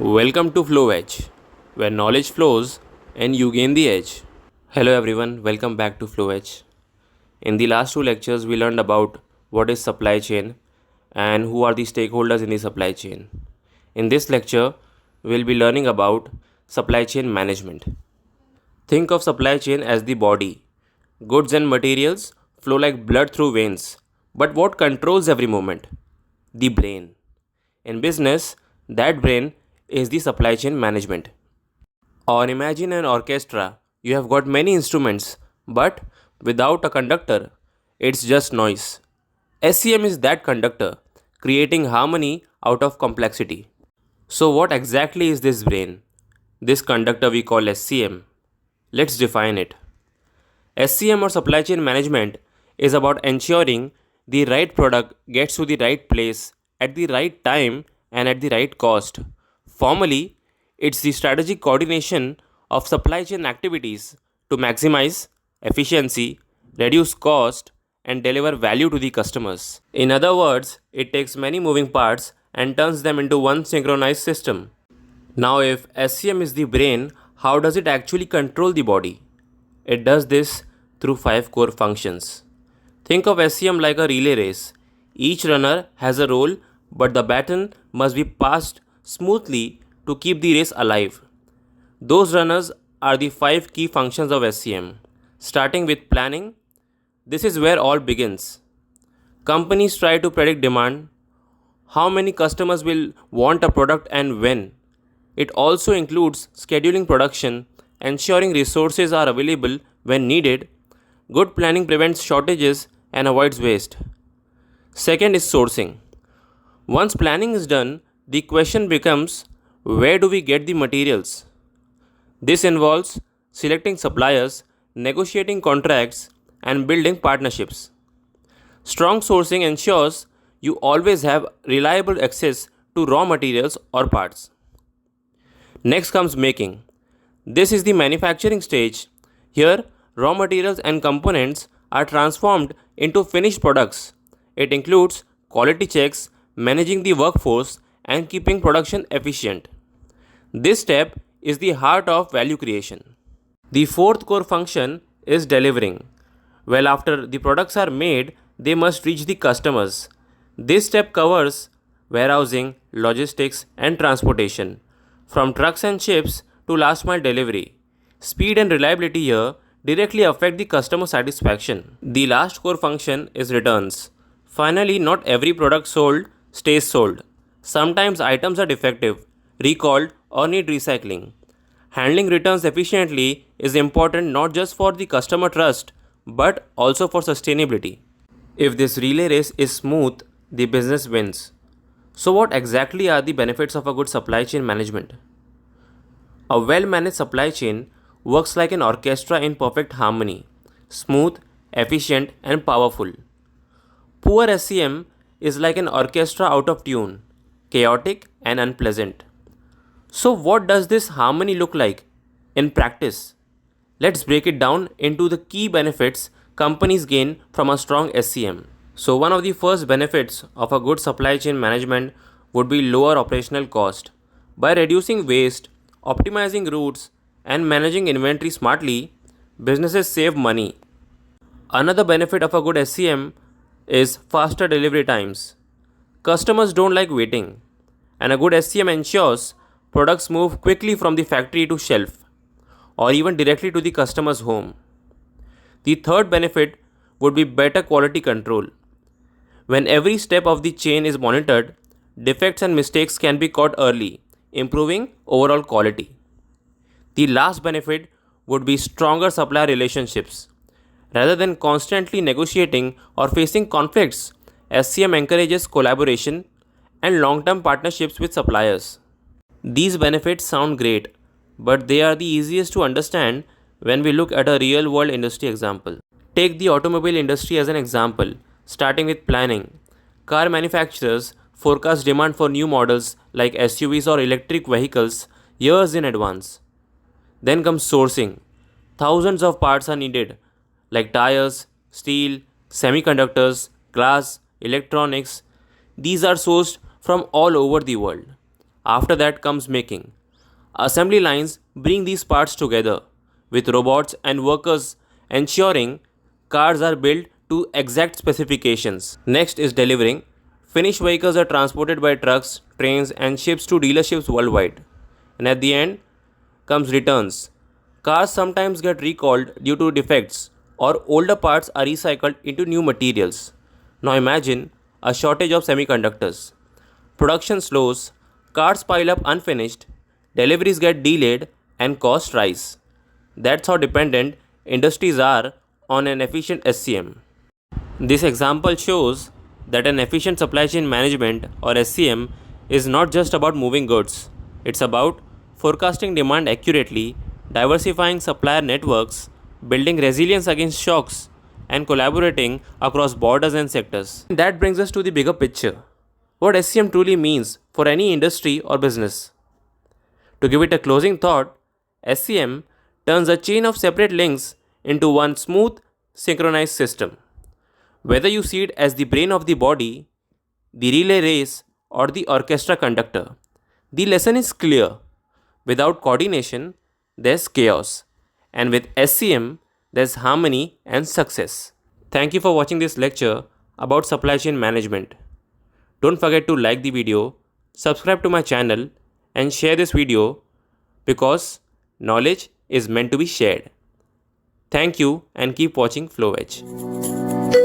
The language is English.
Welcome to Flow Edge, where knowledge flows and you gain the edge. Hello everyone, welcome back to Flow Edge. In the last two lectures, we learned about what is supply chain and who are the stakeholders in the supply chain. In this lecture, we'll be learning about supply chain management. Think of supply chain as the body. Goods and materials flow like blood through veins. But what controls every moment? The brain. In business, that brain is the supply chain management. Or imagine an orchestra. You have got many instruments, but without a conductor, it's just noise. SCM is that conductor, creating harmony out of complexity. So, what exactly is this brain? This conductor we call SCM. Let's define it. SCM or supply chain management is about ensuring the right product gets to the right place at the right time and at the right cost. Formally, it's the strategic coordination of supply chain activities to maximize efficiency, reduce cost, and deliver value to the customers. In other words, it takes many moving parts and turns them into one synchronized system. Now, if SCM is the brain, how does it actually control the body? It does this through 5 core functions. Think of SCM like a relay race. Each runner has a role, but the baton must be passed smoothly to keep the race alive. Those runners are the 5 key functions of SCM. Starting with planning, this is where all begins. Companies try to predict demand, how many customers will want a product and when. It also includes scheduling production, ensuring resources are available when needed. Good planning prevents shortages and avoids waste. Second is sourcing. Once planning is done, the question becomes, where do we get the materials? This involves selecting suppliers, negotiating contracts, and building partnerships. Strong sourcing ensures you always have reliable access to raw materials or parts. Next comes making. This is the manufacturing stage. Here, raw materials and components are transformed into finished products. It includes quality checks, managing the workforce, and keeping production efficient. This step is the heart of value creation. The fourth core function is delivering. Well, after the products are made, they must reach the customers. This step covers warehousing, logistics, and transportation, from trucks and ships to last mile delivery. Speed and reliability here directly affect the customer satisfaction. The last core function is returns. Finally, not every product sold stays sold. Sometimes items are defective, recalled, or need recycling. Handling returns efficiently is important not just for the customer trust but also for sustainability. If this relay race is smooth, the business wins. So, what exactly are the benefits of a good supply chain management? A well managed supply chain works like an orchestra in perfect harmony, smooth, efficient, and powerful. Poor SCM is like an orchestra out of tune, chaotic and unpleasant. So, what does this harmony look like in practice? Let's break it down into the key benefits companies gain from a strong SCM. So, one of the first benefits of a good supply chain management would be lower operational cost. By reducing waste, optimizing routes, and managing inventory smartly, businesses save money. Another benefit of a good SCM is faster delivery times. Customers don't like waiting, and a good SCM ensures products move quickly from the factory to shelf or even directly to the customer's home. The third benefit would be better quality control. When every step of the chain is monitored, defects and mistakes can be caught early, improving overall quality. The last benefit would be stronger supplier relationships. Rather than constantly negotiating or facing conflicts, SCM encourages collaboration and long-term partnerships with suppliers. These benefits sound great, but they are the easiest to understand when we look at a real-world industry example. Take the automobile industry as an example, starting with planning. Car manufacturers forecast demand for new models like SUVs or electric vehicles years in advance. Then comes sourcing. Thousands of parts are needed, like tires, steel, semiconductors, glass, electronics. These are sourced from all over the world. After that comes making. Assembly lines bring these parts together with robots and workers ensuring cars are built to exact specifications. Next is delivering. Finished vehicles are transported by trucks, trains, and ships to dealerships worldwide. And at the end comes returns. Cars sometimes get recalled due to defects or older parts are recycled into new materials. Now imagine a shortage of semiconductors. Production slows, cars pile up unfinished, deliveries get delayed, and costs rise. That's how dependent industries are on an efficient SCM. This example shows that an efficient supply chain management or SCM is not just about moving goods. It's about forecasting demand accurately, diversifying supplier networks, building resilience against shocks, and collaborating across borders and sectors. That brings us to the bigger picture. What SCM truly means for any industry or business. To give it a closing thought, SCM turns a chain of separate links into one smooth, synchronized system. Whether you see it as the brain of the body, the relay race, or the orchestra conductor, the lesson is clear. Without coordination, there's chaos. And with SCM, there's harmony and success. Thank you for watching this lecture about supply chain management. Don't forget to like the video, subscribe to my channel, and share this video because knowledge is meant to be shared. Thank you and keep watching FlowEdge.